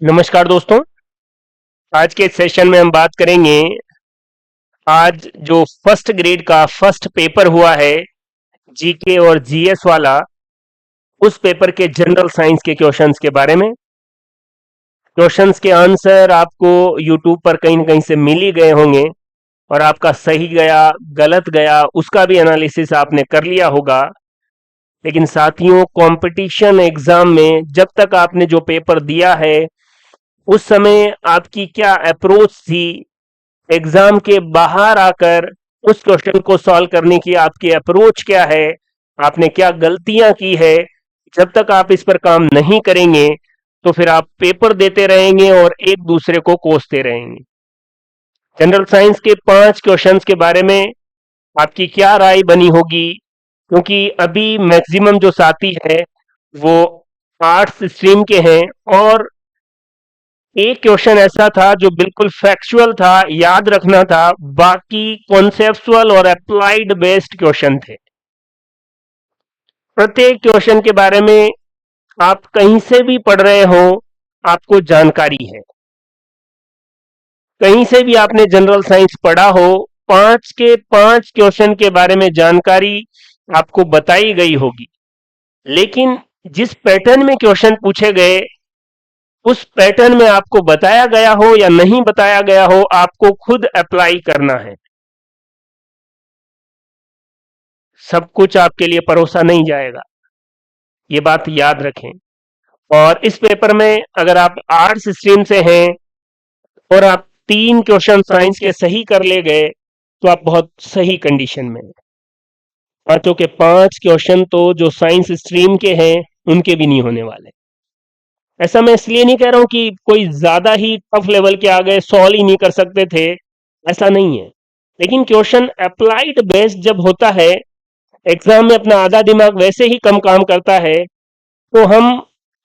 नमस्कार दोस्तों। आज के सेशन में हम बात करेंगे। आज जो फर्स्ट ग्रेड का फर्स्ट पेपर हुआ है जीके और जीएस वाला, उस पेपर के जनरल साइंस के क्वेश्चंस के बारे में। क्वेश्चंस के आंसर आपको यूट्यूब पर कहीं न कहीं से मिल ही गए होंगे और आपका सही गया गलत गया उसका भी एनालिसिस आपने कर लिया होगा। लेकिन साथियों, कंपटीशन एग्जाम में जब तक आपने जो पेपर दिया है उस समय आपकी क्या अप्रोच थी, एग्जाम के बाहर आकर उस क्वेश्चन को सॉल्व करने की आपकी अप्रोच क्या है, आपने क्या गलतियां की है। जब तक आप इस पर काम नहीं करेंगे तो फिर आप पेपर देते रहेंगे और एक दूसरे को कोसते रहेंगे। जनरल साइंस के 5 क्वेश्चंस के बारे में आपकी क्या राय बनी होगी, क्योंकि अभी मैक्सिमम जो साथी है वो आर्ट्स स्ट्रीम के हैं और एक क्वेश्चन ऐसा था जो बिल्कुल फैक्चुअल था, याद रखना था, बाकी कॉन्सेप्चुअल और अप्लाइड बेस्ड क्वेश्चन थे। प्रत्येक क्वेश्चन के बारे में आप कहीं से भी पढ़ रहे हो, आपको जानकारी है। कहीं से भी आपने जनरल साइंस पढ़ा हो, 5 के 5 क्वेश्चन के बारे में जानकारी आपको बताई गई होगी। लेकिन जिस पैटर्न में क्वेश्चन पूछे गए, उस पैटर्न में आपको बताया गया हो या नहीं बताया गया हो, आपको खुद अप्लाई करना है। सब कुछ आपके लिए परोसा नहीं जाएगा, ये बात याद रखें। और इस पेपर में अगर आप आर्ट्स स्ट्रीम से हैं और आप 3 क्वेश्चन साइंस के सही कर ले गए तो आप बहुत सही कंडीशन में हैं। पांचों के 5 क्वेश्चन तो जो साइंस स्ट्रीम के हैं उनके भी नहीं होने वाले। ऐसा मैं इसलिए नहीं कह रहा हूं कि कोई ज्यादा ही टफ लेवल के आ गए, सॉल्व ही नहीं कर सकते थे, ऐसा नहीं है। लेकिन क्वेश्चन अप्लाइड बेस्ड जब होता है, एग्जाम में अपना आधा दिमाग वैसे ही कम काम करता है, तो हम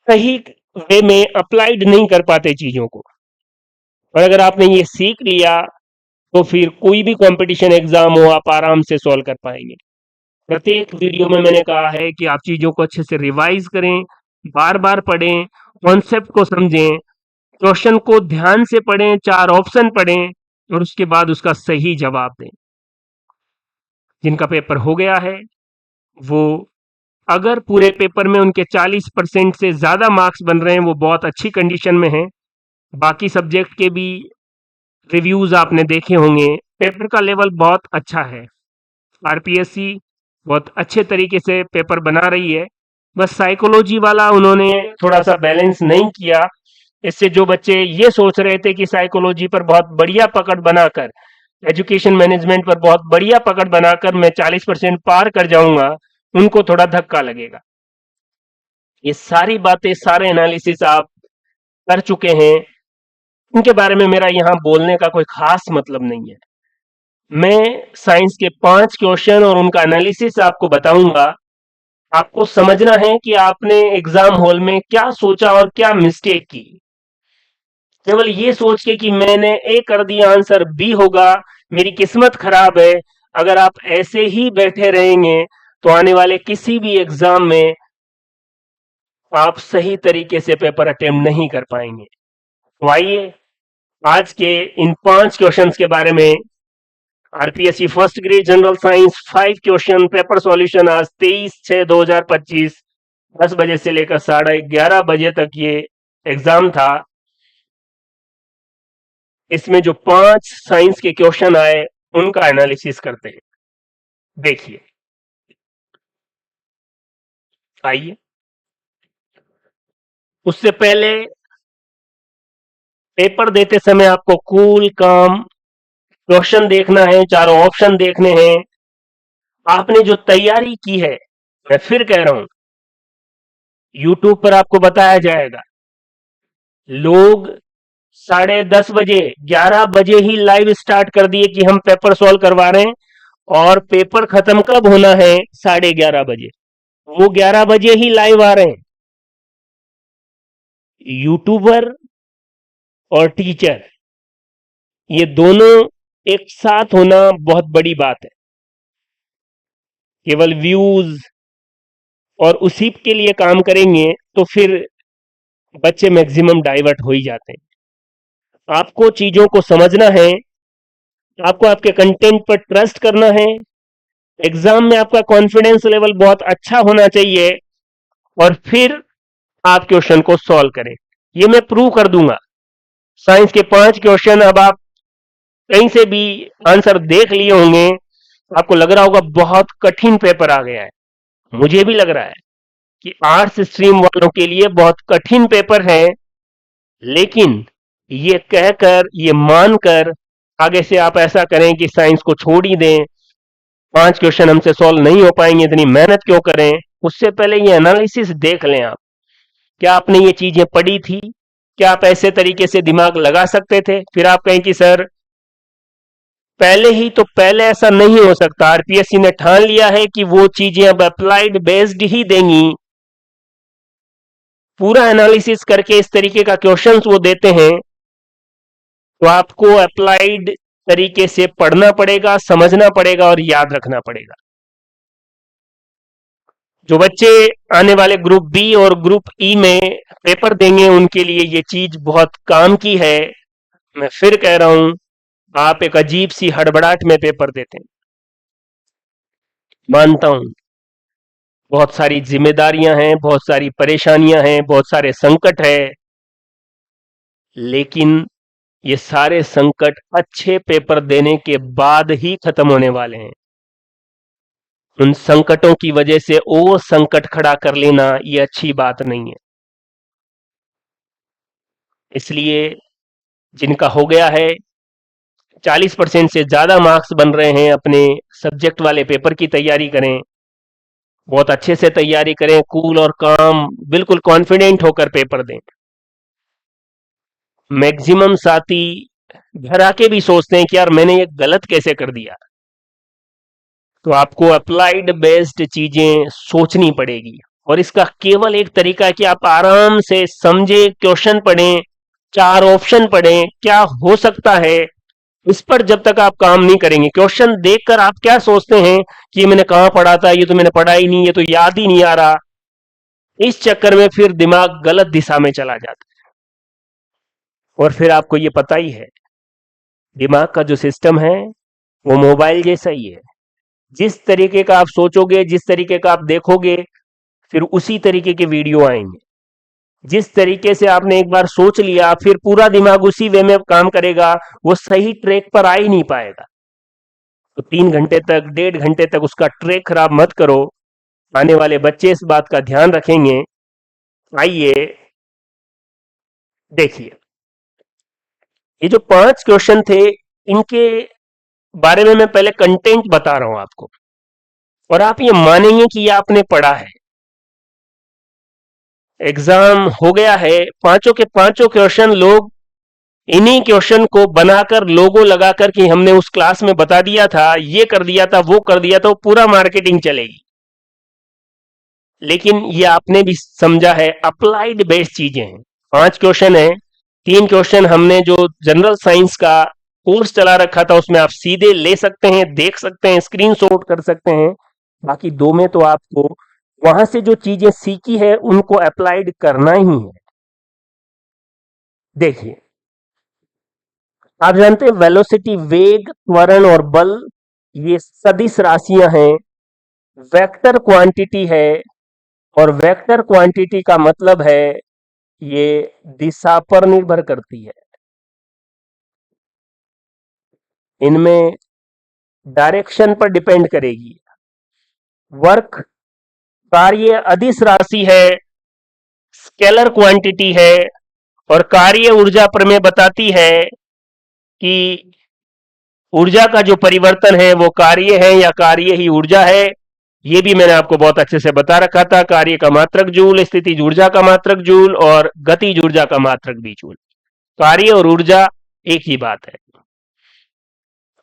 सही वे में अप्लाइड नहीं कर पाते चीजों को। और अगर आपने ये सीख लिया तो फिर कोई भी कंपटीशन एग्जाम हो, आप आराम से सॉल्व कर पाएंगे। प्रत्येक वीडियो में मैंने कहा है कि आप चीजों को अच्छे से रिवाइज करें, बार बार पढ़ें, कॉन्सेप्ट को समझें, क्वेश्चन को ध्यान से पढ़ें, 4 ऑप्शन पढ़ें और उसके बाद उसका सही जवाब दें। जिनका पेपर हो गया है वो, अगर पूरे पेपर में उनके 40% से ज्यादा मार्क्स बन रहे हैं, वो बहुत अच्छी कंडीशन में हैं। बाकी सब्जेक्ट के भी रिव्यूज आपने देखे होंगे, पेपर का लेवल बहुत अच्छा है। आरपीएससी बहुत अच्छे तरीके से पेपर बना रही है। बस साइकोलॉजी वाला उन्होंने थोड़ा सा बैलेंस नहीं किया। इससे जो बच्चे ये सोच रहे थे कि साइकोलॉजी पर बहुत बढ़िया पकड़ बनाकर, एजुकेशन मैनेजमेंट पर बहुत बढ़िया पकड़ बनाकर मैं 40% पार कर जाऊंगा, उनको थोड़ा धक्का लगेगा। ये सारी बातें, सारे एनालिसिस आप कर चुके हैं, इनके बारे में मेरा यहाँ बोलने का कोई खास मतलब नहीं है। मैं साइंस के 5 क्वेश्चन और उनका एनालिसिस आपको बताऊंगा। आपको समझना है कि आपने एग्जाम हॉल में क्या सोचा और क्या मिस्टेक की। केवल ये सोच के कि मैंने ए कर दिया, आंसर बी होगा, मेरी किस्मत खराब है, अगर आप ऐसे ही बैठे रहेंगे तो आने वाले किसी भी एग्जाम में आप सही तरीके से पेपर अटेम्प्ट नहीं कर पाएंगे। तो आइए आज के इन 5 क्वेश्चंस के बारे में, RPSC first grade general science 5 question paper solution, आज 23/6/2025 10 बजे से लेकर 11:30 बजे तक ये एग्जाम था। इसमें जो 5 साइंस के क्वेश्चन आए उनका एनालिसिस करते हैं। देखिए, आइए। उससे पहले पेपर देते समय आपको कूल काम क्वेश्चन देखना है, चारों ऑप्शन देखने हैं। आपने जो तैयारी की है, मैं फिर कह रहा हूं, यूट्यूब पर आपको बताया जाएगा। लोग 10:30 बजे, 11 बजे ही लाइव स्टार्ट कर दिए कि हम पेपर सॉल्व करवा रहे हैं, और पेपर खत्म कब होना है? 11:30 बजे। वो 11 बजे ही लाइव आ रहे हैं। यूट्यूबर और टीचर, ये दोनों एक साथ होना बहुत बड़ी बात है। केवल व्यूज और उसी के लिए काम करेंगे तो फिर बच्चे मैक्सिमम डाइवर्ट हो ही जाते हैं। आपको चीजों को समझना है, आपको आपके कंटेंट पर ट्रस्ट करना है, एग्जाम में आपका कॉन्फिडेंस लेवल बहुत अच्छा होना चाहिए, और फिर आप क्वेश्चन को सॉल्व करें। ये मैं प्रूव कर दूंगा। साइंस के 5 क्वेश्चन अब आप कहीं से भी आंसर देख लिए होंगे, आपको लग रहा होगा बहुत कठिन पेपर आ गया है। मुझे भी लग रहा है कि आर्ट्स स्ट्रीम वालों के लिए बहुत कठिन पेपर है, लेकिन ये कहकर, ये मानकर आगे से आप ऐसा करें कि साइंस को छोड़ ही दें, 5 क्वेश्चन हमसे सॉल्व नहीं हो पाएंगे, इतनी मेहनत क्यों करें। उससे पहले ये एनालिसिस देख लें आप, क्या आपने ये चीजें पढ़ी थी, क्या आप ऐसे तरीके से दिमाग लगा सकते थे। फिर आप कहें कि सर पहले ही तो, पहले ऐसा नहीं हो सकता, आरपीएससी ने ठान लिया है कि वो चीजें अब अप्लाइड बेस्ड ही देंगी, पूरा एनालिसिस करके इस तरीके का क्वेश्चंस वो देते हैं, तो आपको अप्लाइड तरीके से पढ़ना पड़ेगा, समझना पड़ेगा और याद रखना पड़ेगा। जो बच्चे आने वाले ग्रुप बी और ग्रुप ई में पेपर देंगे, उनके लिए ये चीज बहुत काम की है। मैं फिर कह रहा हूं, आप एक अजीब सी हड़बड़ाहट में पेपर देते हैं, मानता हूं बहुत सारी जिम्मेदारियां हैं, बहुत सारी परेशानियां हैं, बहुत सारे संकट है, लेकिन ये सारे संकट अच्छे पेपर देने के बाद ही खत्म होने वाले हैं। उन संकटों की वजह से और संकट खड़ा कर लेना ये अच्छी बात नहीं है। इसलिए जिनका हो गया है, 40% से ज्यादा मार्क्स बन रहे हैं, अपने सब्जेक्ट वाले पेपर की तैयारी करें, बहुत अच्छे से तैयारी करें, कूल और काम, बिल्कुल कॉन्फिडेंट होकर पेपर दें। मैक्सिमम साथी घर आके भी सोचते हैं कि यार मैंने ये गलत कैसे कर दिया। तो आपको अप्लाइड बेस्ड चीजें सोचनी पड़ेगी, और इसका केवल एक तरीका है कि आप आराम से समझे, क्वेश्चन पढ़ें, 4 ऑप्शन पढ़ें, क्या हो सकता है। इस पर जब तक आप काम नहीं करेंगे, क्वेश्चन देखकर आप क्या सोचते हैं कि ये मैंने कहां पढ़ा था, ये तो मैंने पढ़ा ही नहीं, ये तो याद ही नहीं आ रहा, इस चक्कर में फिर दिमाग गलत दिशा में चला जाता है। और फिर आपको ये पता ही है, दिमाग का जो सिस्टम है वो मोबाइल जैसा ही है। जिस तरीके का आप सोचोगे, जिस तरीके का आप देखोगे, फिर उसी तरीके के वीडियो आएंगे। जिस तरीके से आपने एक बार सोच लिया, फिर पूरा दिमाग उसी वे में काम करेगा, वो सही ट्रैक पर आ ही नहीं पाएगा। तो 3 घंटे तक, 1.5 घंटे तक उसका ट्रैक खराब मत करो। आने वाले बच्चे इस बात का ध्यान रखेंगे। आइए देखिए, ये जो 5 क्वेश्चन थे, इनके बारे में मैं पहले कंटेंट बता रहा हूं आपको, और आप ये मानेंगे कि ये आपने पढ़ा है। एग्जाम हो गया है, पांचों के पांचों क्वेश्चन लोग इन्हीं क्वेश्चन को बनाकर, लोगो लगाकर कि हमने उस क्लास में बता दिया था, ये कर दिया था, वो कर दिया था, वो पूरा मार्केटिंग चलेगी। लेकिन ये आपने भी समझा है, अप्लाइड बेस्ड चीजें हैं। 5 क्वेश्चन है, 3 क्वेश्चन हमने जो जनरल साइंस का कोर्स चला रखा था उसमें आप सीधे ले सकते हैं, देख सकते हैं, स्क्रीनशॉट कर सकते हैं। बाकी 2 में तो आपको वहां से जो चीजें सीखी है उनको अप्लाइड करना ही है। देखिए, आप जानते हैं वेलोसिटी, वेग, त्वरण और बल, ये सदिश राशियां हैं, वेक्टर क्वांटिटी है, और वेक्टर क्वांटिटी का मतलब है ये दिशा पर निर्भर करती है। इनमें डायरेक्शन पर डिपेंड करेगी। वर्क, कार्य अदिश राशि है, स्केलर क्वांटिटी है, और कार्य ऊर्जा प्रमेय बताती है कि ऊर्जा का जो परिवर्तन है वो कार्य है या कार्य ही ऊर्जा है। ये भी मैंने आपको बहुत अच्छे से बता रखा था, कार्य का मात्रक जूल, स्थितिज ऊर्जा का मात्रक जूल, और गतिज ऊर्जा का मात्रक भी जूल। कार्य और ऊर्जा एक ही बात है।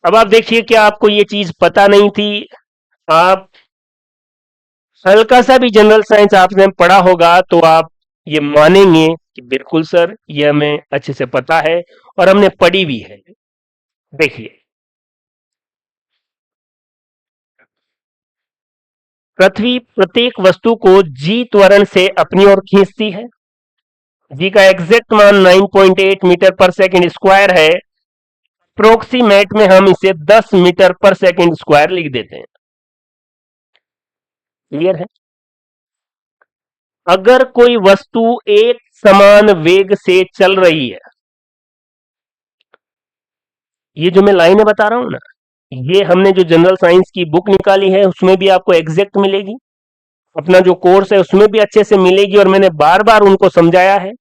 अब आप देखिए, क्या आपको ये चीज पता नहीं थी। आप हल्का सा भी जनरल साइंस आपने पढ़ा होगा तो आप ये मानेंगे कि बिल्कुल सर, ये हमें अच्छे से पता है और हमने पढ़ी भी है। देखिए, पृथ्वी प्रत्येक वस्तु को जी त्वरण से अपनी ओर खींचती है। जी का एग्जैक्ट मान 9.8 मीटर पर सेकंड स्क्वायर है, अप्रोक्सीमेट में हम इसे 10 मीटर पर सेकंड स्क्वायर लिख देते हैं। क्लियर है? अगर कोई वस्तु एक समान वेग से चल रही है, ये जो मैं लाइनें बता रहा हूं ना, ये हमने जो जनरल साइंस की बुक निकाली है उसमें भी आपको एग्जैक्ट मिलेगी, अपना जो कोर्स है उसमें भी अच्छे से मिलेगी, और मैंने बार बार उनको समझाया है।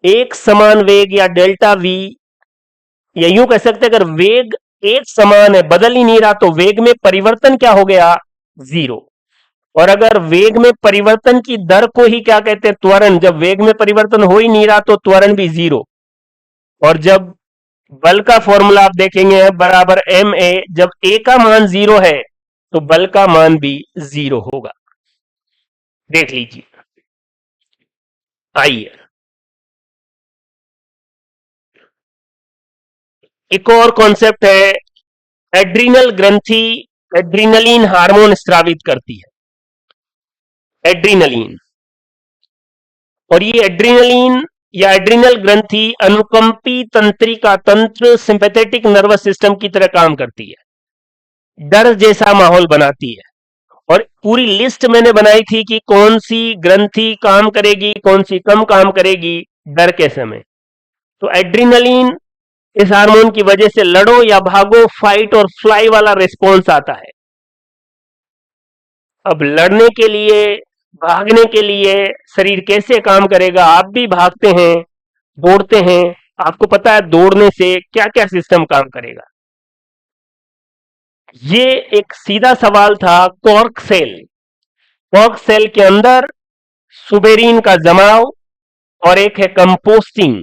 एक समान वेग या डेल्टा वी, या यूं कह सकते अगर वेग एक समान है, बदल ही नहीं रहा, तो वेग में परिवर्तन क्या हो गया? जीरो। और अगर वेग में परिवर्तन की दर को ही क्या कहते हैं? त्वरण। जब वेग में परिवर्तन हो ही नहीं रहा तो त्वरण भी जीरो। और जब बल का फॉर्मूला आप देखेंगे बराबर एम ए, जब ए का मान जीरो है तो बल का मान भी जीरो होगा। देख लीजिए। आइए एक और कॉन्सेप्ट है, एड्रीनल ग्रंथि एड्रीनलिन हार्मोन स्रावित करती है, एड्रीनलिन। और ये एड्रीनलिन या एड्रीनल ग्रंथि अनुकंपी तंत्रिका तंत्र सिंपैथेटिक नर्वस सिस्टम की तरह काम करती है, डर जैसा माहौल बनाती है। और पूरी लिस्ट मैंने बनाई थी कि कौन सी ग्रंथि काम करेगी, कौन सी कम काम करेगी डर के समय। तो एड्रीनलिन, इस हार्मोन की वजह से लड़ो या भागो, फाइट और फ्लाई वाला रिस्पॉन्स आता है। अब लड़ने के लिए, भागने के लिए शरीर कैसे काम करेगा? आप भी भागते हैं, दौड़ते हैं, आपको पता है दौड़ने से क्या क्या सिस्टम काम करेगा। ये एक सीधा सवाल था। कॉर्क सेल, कॉर्क सेल के अंदर सुबेरीन का जमाव और एक है कंपोस्टिंग।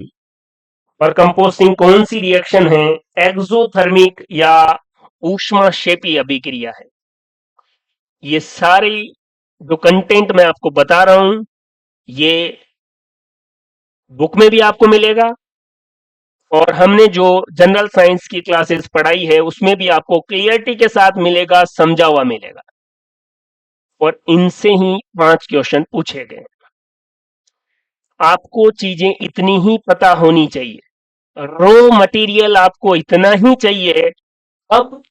और कंपोस्टिंग कौन सी रिएक्शन है? एक्सोथर्मिक या ऊष्माक्षेपी अभिक्रिया है। ये सारी जो कंटेंट मैं आपको बता रहा हूं ये बुक में भी आपको मिलेगा, और हमने जो जनरल साइंस की क्लासेस पढ़ाई है उसमें भी आपको क्लियरिटी के साथ मिलेगा, समझा हुआ मिलेगा। और इनसे ही 5 क्वेश्चन पूछे गए। आपको चीजें इतनी ही पता होनी चाहिए, रॉ मटेरियल आपको इतना ही चाहिए। अब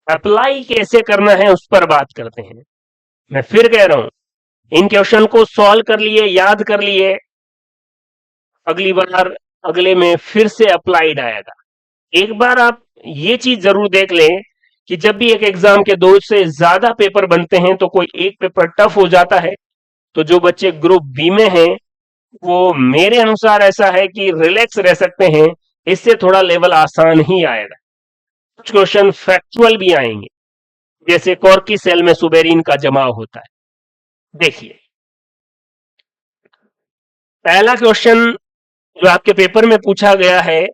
अप्लाई कैसे करना है उस पर बात करते हैं। मैं फिर कह रहा हूं, इन क्वेश्चन को सॉल्व कर लिए, याद कर लिए, अगली बार अगले में फिर से अप्लाइड आएगा। एक बार आप ये चीज जरूर देख लें कि जब भी एक एग्जाम के 2 से ज्यादा पेपर बनते हैं तो कोई एक पेपर टफ हो जाता है, तो जो बच्चे ग्रुप बी में हैं वो मेरे अनुसार ऐसा है कि रिलैक्स रह सकते हैं, इससे थोड़ा लेवल आसान ही आएगा। कुछ क्वेश्चन फैक्चुअल भी आएंगे, जैसे कॉर्की सेल में सुबेरीन का जमाव होता है। देखिए पहला क्वेश्चन जो आपके पेपर में पूछा गया है,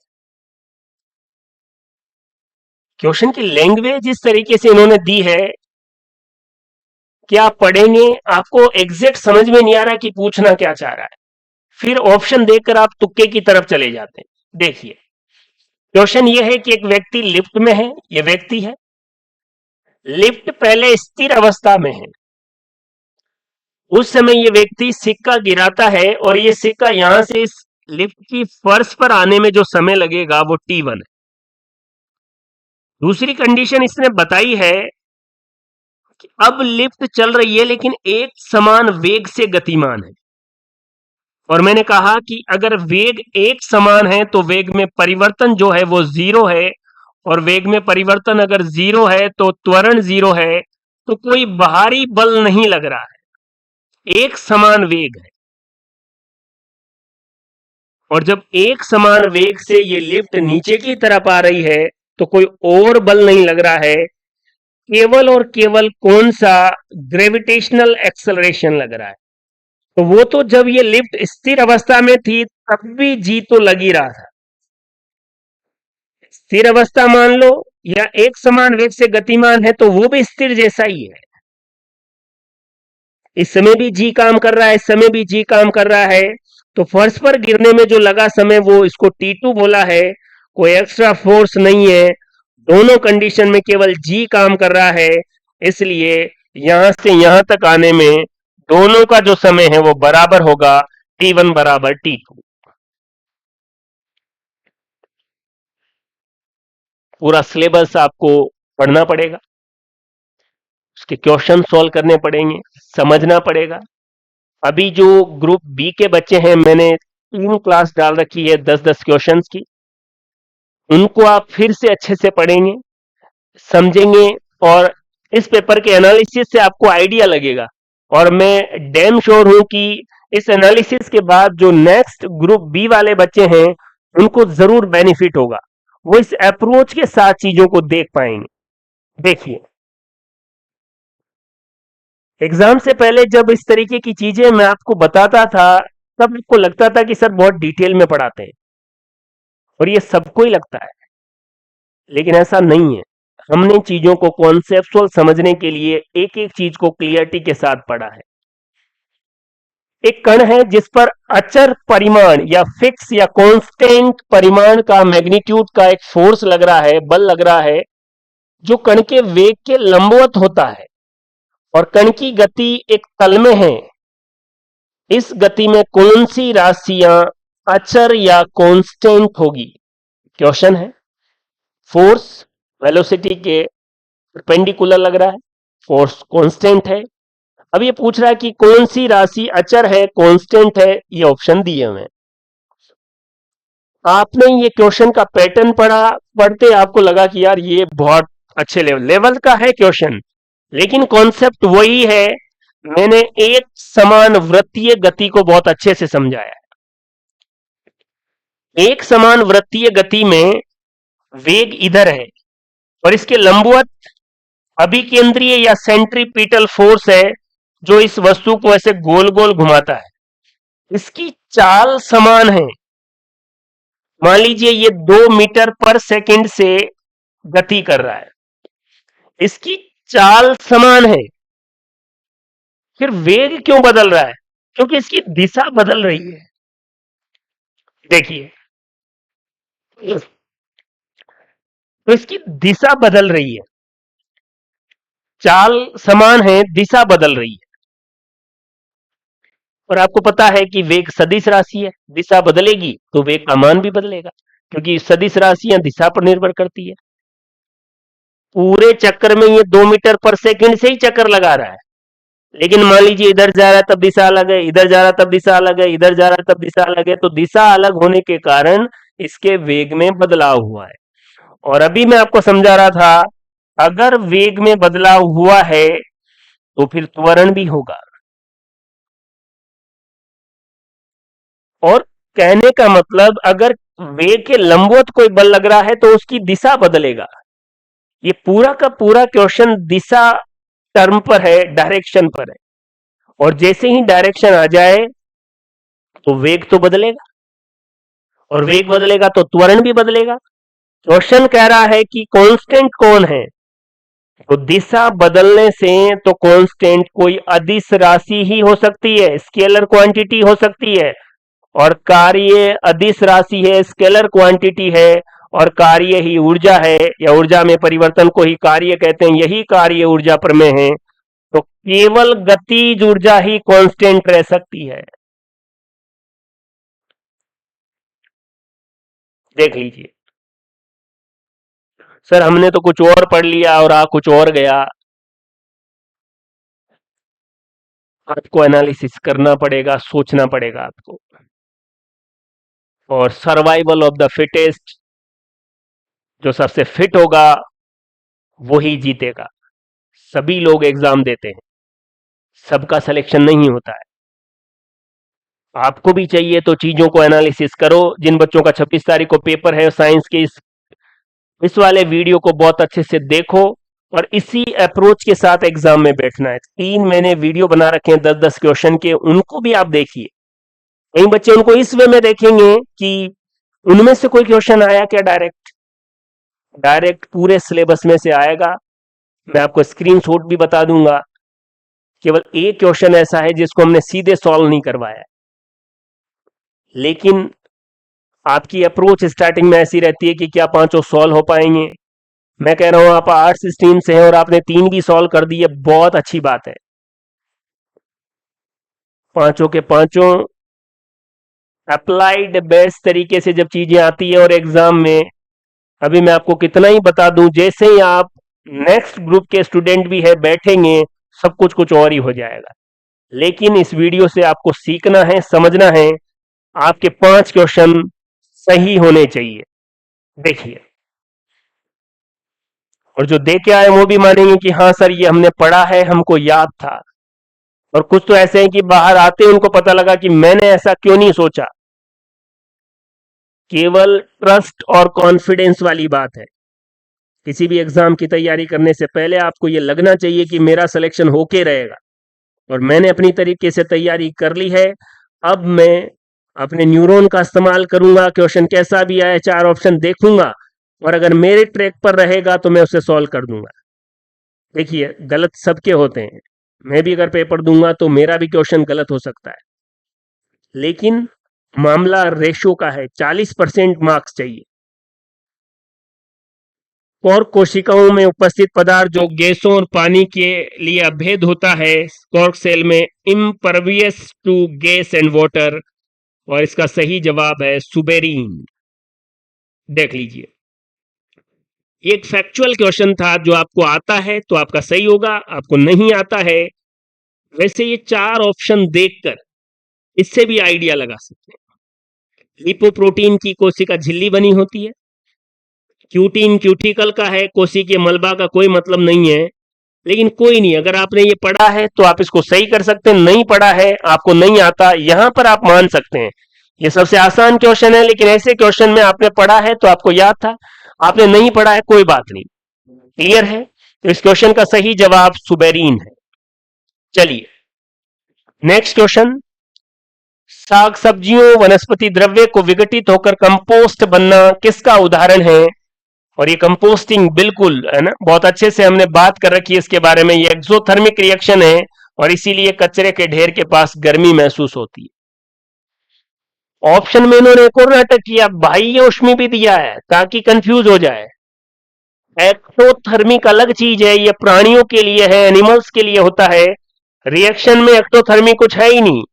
क्वेश्चन की लैंग्वेज इस तरीके से इन्होंने दी है कि आप पढ़ेंगे आपको एग्जैक्ट समझ में नहीं आ रहा कि पूछना क्या चाह रहा है, फिर ऑप्शन देखकर आप तुक्के की तरफ चले जाते हैं। देखिए क्वेश्चन ये है कि एक व्यक्ति लिफ्ट में है, ये व्यक्ति है, लिफ्ट पहले स्थिर अवस्था में है। उस समय ये व्यक्ति सिक्का गिराता है और ये सिक्का यहां से इस लिफ्ट की फर्श पर आने में जो समय लगेगा वो t1 है। दूसरी कंडीशन इसने बताई है कि अब लिफ्ट चल रही है लेकिन एक समान वेग से गतिमान है। और मैंने कहा कि अगर वेग एक समान है तो वेग में परिवर्तन जो है वो जीरो है, और वेग में परिवर्तन अगर जीरो है तो त्वरण जीरो है, तो कोई बाहरी बल नहीं लग रहा है, एक समान वेग है। और जब एक समान वेग से ये लिफ्ट नीचे की तरफ आ रही है तो कोई और बल नहीं लग रहा है, केवल और केवल कौन सा? ग्रेविटेशनल एक्सेलरेशन लग रहा है। तो वो तो जब ये लिफ्ट स्थिर अवस्था में थी तब भी जी तो लग ही रहा था। स्थिर अवस्था मान लो या एक समान वेग से गतिमान है तो वो भी स्थिर जैसा ही है। इस समय भी जी काम कर रहा है, इस समय भी जी काम कर रहा है। तो फर्श पर गिरने में जो लगा समय वो इसको T2 बोला है, कोई एक्स्ट्रा फोर्स नहीं है, दोनों कंडीशन में केवल जी काम कर रहा है। इसलिए यहां से यहां तक आने में दोनों का जो समय है वो बराबर होगा, T1 बराबर T2। पूरा सिलेबस आपको पढ़ना पड़ेगा, उसके क्वेश्चन सॉल्व करने पड़ेंगे, समझना पड़ेगा। अभी जो ग्रुप बी के बच्चे हैं, मैंने 3 क्लास डाल रखी है 10-10 क्वेश्चंस की, उनको आप फिर से अच्छे से पढ़ेंगे, समझेंगे, और इस पेपर के एनालिसिस से आपको आइडिया लगेगा। और मैं डैम श्योर हूं कि इस एनालिसिस के बाद जो नेक्स्ट ग्रुप बी वाले बच्चे हैं, उनको जरूर बेनिफिट होगा, वो इस अप्रोच के साथ चीजों को देख पाएंगे। देखिए, एग्जाम से पहले जब इस तरीके की चीजें मैं आपको बताता था, तब आपको लगता था कि सर बहुत डिटेल में पढ़ाते हैं, और ये सबको ही लगता है, लेकिन ऐसा नहीं है। हमने चीजों को कॉन्सेप्चुअल समझने के लिए एक एक चीज को क्लियरिटी के साथ पढ़ा है। एक कण है जिस पर अचर परिमाण या फिक्स या कांस्टेंट परिमाण का मैग्नीट्यूड का एक फोर्स लग रहा है, बल लग रहा है, जो कण के वेग के लंबवत होता है, और कण की गति एक तल में है। इस गति में कौन सी राशियां अचर या कांस्टेंट होगी? क्वेश्चन है। फोर्स वेलोसिटी के परपेंडिकुलर लग रहा है, फोर्स कांस्टेंट है। अब ये पूछ रहा है कि कौन सी राशि अचर है, कांस्टेंट है, ये ऑप्शन दिए हुए हैं। आपने ये क्वेश्चन का पैटर्न पढ़ा, पढ़ते आपको लगा कि यार ये बहुत अच्छे लेवल का है क्वेश्चन, लेकिन कॉन्सेप्ट वही है। मैंने एक समान वृत्तीय गति को बहुत अच्छे से समझाया है। एक समान वृत्तीय गति में वेग इधर है, और इसके लंबवत अभिकेंद्रीय या सेंट्रीपिटल फोर्स है, जो इस वस्तु को ऐसे गोल गोल घुमाता है। इसकी चाल समान है। मान लीजिए ये 2 मीटर पर सेकंड से गति कर रहा है, इसकी चाल समान है, फिर वेग क्यों बदल रहा है? क्योंकि इसकी दिशा बदल रही है। देखिए, तो इसकी दिशा बदल रही है, चाल समान है, दिशा बदल रही है। और आपको पता है कि वेग सदिश राशि है, दिशा बदलेगी तो वेग का मान भी बदलेगा, क्योंकि सदिश राशियां दिशा पर निर्भर करती है। पूरे चक्कर में ये 2 मीटर पर सेकंड से ही चक्कर लगा रहा है, लेकिन मान लीजिए इधर जा रहा है तब दिशा अलग है, इधर जा रहा है तब दिशा अलग है, इधर जा रहा है तब दिशा अलग है, तो दिशा अलग होने के कारण इसके वेग में बदलाव हुआ है। और अभी मैं आपको समझा रहा था, अगर वेग में बदलाव हुआ है तो फिर त्वरण भी होगा। और कहने का मतलब, अगर वेग के लंबवत कोई बल लग रहा है तो उसकी दिशा बदलेगा। ये पूरा का पूरा क्वेश्चन दिशा टर्म पर है, डायरेक्शन पर है, और जैसे ही डायरेक्शन आ जाए तो वेग तो बदलेगा, और वेग बदलेगा तो त्वरण भी बदलेगा। क्वेश्चन कह रहा है कि कांस्टेंट कौन है, तो दिशा बदलने से तो कांस्टेंट कोई अदिश राशि ही हो सकती है, स्केलर क्वांटिटी हो सकती है, और कार्य अदिश राशि है, स्केलर क्वांटिटी है, और कार्य ही ऊर्जा है, या ऊर्जा में परिवर्तन को ही कार्य कहते हैं, यही कार्य ऊर्जा प्रमेय है। तो केवल गतिज ऊर्जा ही कांस्टेंट रह सकती है। देख लीजिए, सर हमने तो कुछ और पढ़ लिया और आ कुछ और गया। आपको एनालिसिस करना पड़ेगा, सोचना पड़ेगा आपको, और सर्वाइवल ऑफ द फिटेस्ट, जो सबसे फिट होगा वही जीतेगा। सभी लोग एग्जाम देते हैं, सबका सिलेक्शन नहीं होता है। आपको भी चाहिए तो चीजों को एनालिसिस करो। जिन बच्चों का 26 तारीख को पेपर है साइंस के, इस वाले वीडियो को बहुत अच्छे से देखो, और इसी अप्रोच के साथ एग्जाम में बैठना है। 3 मैंने वीडियो बना रखे हैं 10-10 क्वेश्चन के, उनको भी आप देखिए। कई बच्चे उनको इस वे में देखेंगे कि उनमें से कोई क्वेश्चन आया क्या, डायरेक्ट डायरेक्ट पूरे सिलेबस में से आएगा। मैं आपको स्क्रीनशॉट भी बता दूंगा। केवल एक क्वेश्चन ऐसा है जिसको हमने सीधे सॉल्व नहीं करवाया, लेकिन आपकी अप्रोच स्टार्टिंग में ऐसी रहती है कि क्या पांचों सॉल्व हो पाएंगे। मैं कह रहा हूं आप आर्ट्स स्ट्रीम से हैं और आपने 3 भी सॉल्व कर दिए, बहुत अच्छी बात है। पांचों के पांचों अप्लाइड बेस्ट तरीके से जब चीजें आती है और एग्जाम में, अभी मैं आपको कितना ही बता दूं, जैसे ही आप नेक्स्ट ग्रुप के स्टूडेंट भी है बैठेंगे, सब कुछ कुछ और ही हो जाएगा। लेकिन इस वीडियो से आपको सीखना है, समझना है, आपके 5 क्वेश्चन सही होने चाहिए। देखिए, और जो दे के आए वो भी मानेंगे कि हाँ सर ये हमने पढ़ा है, हमको याद था। और कुछ तो ऐसे हैं कि बाहर आते उनको पता लगा कि मैंने ऐसा क्यों नहीं सोचा। केवल ट्रस्ट और कॉन्फिडेंस वाली बात है। किसी भी एग्जाम की तैयारी करने से पहले आपको ये लगना चाहिए कि मेरा सिलेक्शन होके रहेगा और मैंने अपनी तरीके से तैयारी कर ली है। अब मैं अपने न्यूरॉन का इस्तेमाल करूंगा, क्वेश्चन कैसा भी आए 4 ऑप्शन देखूंगा और अगर मेरे ट्रैक पर रहेगा तो मैं उसे सॉल्व कर दूंगा। देखिए, गलत सबके होते हैं, मैं भी अगर पेपर दूंगा तो मेरा भी क्वेश्चन गलत हो सकता है, लेकिन मामला रेशो का है, 40% मार्क्स चाहिए। और कोशिकाओं में उपस्थित पदार्थ जो गैसों और पानी के लिए अभेद होता है, कॉर्क सेल में impervious to gas and water, और इसका सही जवाब है सुबेरीन। देख लीजिए, एक फैक्चुअल क्वेश्चन था, जो आपको आता है तो आपका सही होगा, आपको नहीं आता है वैसे ये 4 ऑप्शन देखकर इससे भी आइडिया लगा सकते हैं। लिपोप्रोटीन की कोशिका झिल्ली बनी होती है, क्यूटीन क्यूटिकल का है, कोशिकीय के मलबा का कोई मतलब नहीं है। लेकिन कोई नहीं, अगर आपने ये पढ़ा है तो आप इसको सही कर सकते हैं, नहीं पढ़ा है आपको नहीं आता, यहां पर आप मान सकते हैं। ये सबसे आसान क्वेश्चन है, लेकिन ऐसे क्वेश्चन में आपने पढ़ा है तो आपको याद था, आपने नहीं पढ़ा है कोई बात नहीं। क्लियर है? तो इस क्वेश्चन का सही जवाब सुबेरीन है। चलिए नेक्स्ट क्वेश्चन, साग सब्जियों वनस्पति द्रव्य को विघटित होकर कंपोस्ट बनना किसका उदाहरण है? और ये कंपोस्टिंग बिल्कुल है ना, बहुत अच्छे से हमने बात कर रखी है इसके बारे में। ये एक्सोथर्मिक रिएक्शन है और इसीलिए कचरे के ढेर के पास गर्मी महसूस होती है। ऑप्शन में इन्होंने एक और नाटक किया, बाह्य ऊष्मी भी दिया है ताकि कंफ्यूज हो जाए। एक्टोथर्मिक अलग चीज है, ये प्राणियों के लिए है, एनिमल्स के लिए होता है। रिएक्शन में एक्टोथर्मिक कुछ है ही नहीं।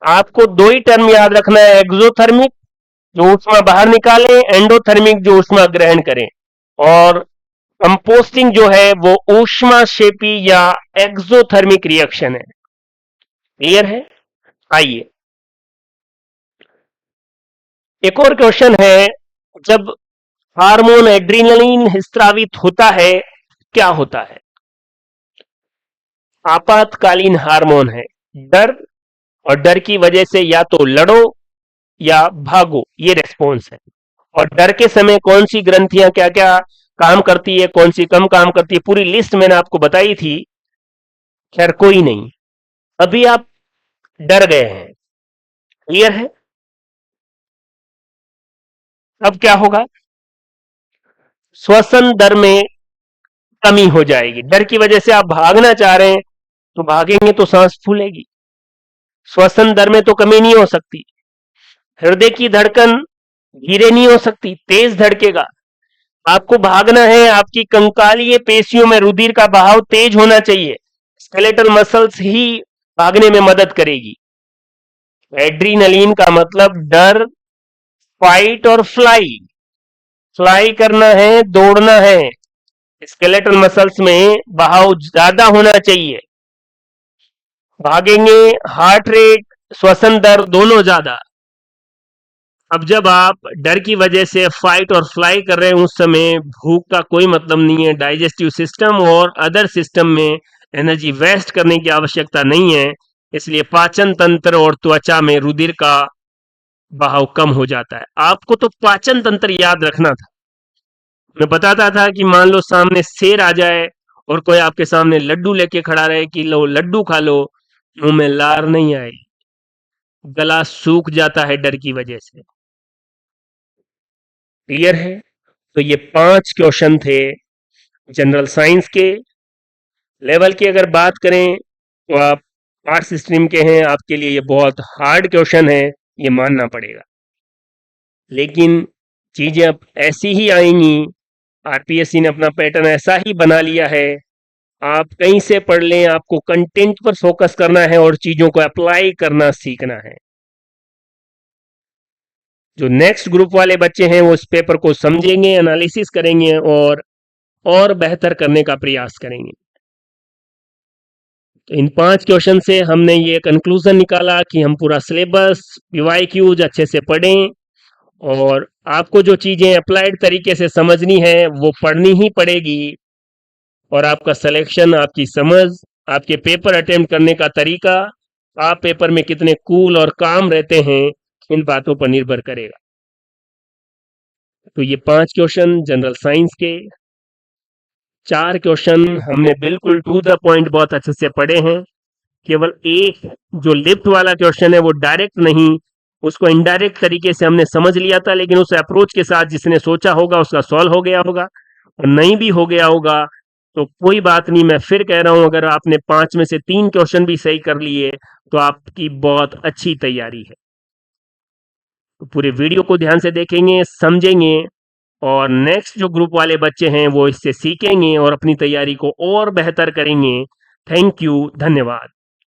आपको 2 ही टर्म याद रखना है, एक्सोथर्मिक जो ऊष्मा बाहर निकाले, एंडोथर्मिक जो ऊष्मा ग्रहण करें, और कंपोस्टिंग जो है वो ऊष्माक्षेपी या एक्सोथर्मिक रिएक्शन है। क्लियर है? आइए एक और क्वेश्चन है, जब हार्मोन एड्रिनलिन स्रावित होता है क्या होता है? आपातकालीन हार्मोन है, डर, और डर की वजह से या तो लड़ो या भागो, ये रेस्पॉन्स है। और डर के समय कौन सी ग्रंथियां क्या क्या काम करती है, कौन सी कम काम करती है, पूरी लिस्ट मैंने आपको बताई थी। खैर कोई नहीं, अभी आप डर गए हैं। क्लियर है? अब क्या होगा? श्वसन दर में कमी हो जाएगी। डर की वजह से आप भागना चाह रहे हैं तो भागेंगे तो सांस फूलेगी, श्वसन दर में तो कमी नहीं हो सकती। हृदय की धड़कन धीरे नहीं हो सकती, तेज धड़केगा। आपको भागना है, आपकी कंकालीय पेशियों में रुधिर का बहाव तेज होना चाहिए, स्केलेटल मसल्स ही भागने में मदद करेगी। एड्रीनलिन का मतलब डर, फाइट और फ्लाई। फ्लाई करना है, दौड़ना है, स्केलेटल मसल्स में बहाव ज्यादा होना चाहिए। भागेंगे, हार्ट रेट, श्वसन दर दोनों ज्यादा। अब जब आप डर की वजह से फाइट और फ्लाई कर रहे हैं, उस समय भूख का कोई मतलब नहीं है, डाइजेस्टिव सिस्टम और अदर सिस्टम में एनर्जी वेस्ट करने की आवश्यकता नहीं है, इसलिए पाचन तंत्र और त्वचा में रुधिर का बहाव कम हो जाता है। आपको तो पाचन तंत्र याद रखना था। मैं बताता था कि मान लो सामने शेर आ जाए और कोई आपके सामने लड्डू लेके खड़ा रहे कि लो लड्डू खा लो, मुंह में लार नहीं आए, गला सूख जाता है डर की वजह से। क्लियर है? तो ये 5 क्वेश्चन थे जनरल साइंस के लेवल की। अगर बात करें तो आप आर्ट्स स्ट्रीम के हैं, आपके लिए ये बहुत हार्ड क्वेश्चन है, ये मानना पड़ेगा। लेकिन चीजें अब ऐसी ही आएंगी, आरपीएससी ने अपना पैटर्न ऐसा ही बना लिया है, आप कहीं से पढ़ लें, आपको कंटेंट पर फोकस करना है और चीजों को अप्लाई करना सीखना है। जो नेक्स्ट ग्रुप वाले बच्चे हैं वो इस पेपर को समझेंगे, एनालिसिस करेंगे और बेहतर करने का प्रयास करेंगे। तो इन 5 क्वेश्चन से हमने ये कंक्लूजन निकाला कि हम पूरा सिलेबस PYQs अच्छे से पढ़ें और आपको जो चीजें अप्लाइड तरीके से समझनी है वो पढ़नी ही पड़ेगी, और आपका सिलेक्शन, आपकी समझ, आपके पेपर अटेम्प्ट करने का तरीका, आप पेपर में कितने कूल और काम रहते हैं, इन बातों पर निर्भर करेगा। तो ये 5 क्वेश्चन जनरल साइंस के, 4 क्वेश्चन हमने बिल्कुल टू द पॉइंट बहुत अच्छे से पढ़े हैं। केवल एक जो लिफ्ट वाला क्वेश्चन है वो डायरेक्ट नहीं, उसको इनडायरेक्ट तरीके से हमने समझ लिया था, लेकिन उस अप्रोच के साथ जिसने सोचा होगा उसका सॉल्व हो गया होगा, और नहीं भी हो गया होगा तो कोई बात नहीं। मैं फिर कह रहा हूं, अगर आपने 5 में से 3 क्वेश्चन भी सही कर लिए तो आपकी बहुत अच्छी तैयारी है। तो पूरे वीडियो को ध्यान से देखेंगे, समझेंगे, और नेक्स्ट जो ग्रुप वाले बच्चे हैं वो इससे सीखेंगे और अपनी तैयारी को और बेहतर करेंगे। थैंक यू, धन्यवाद।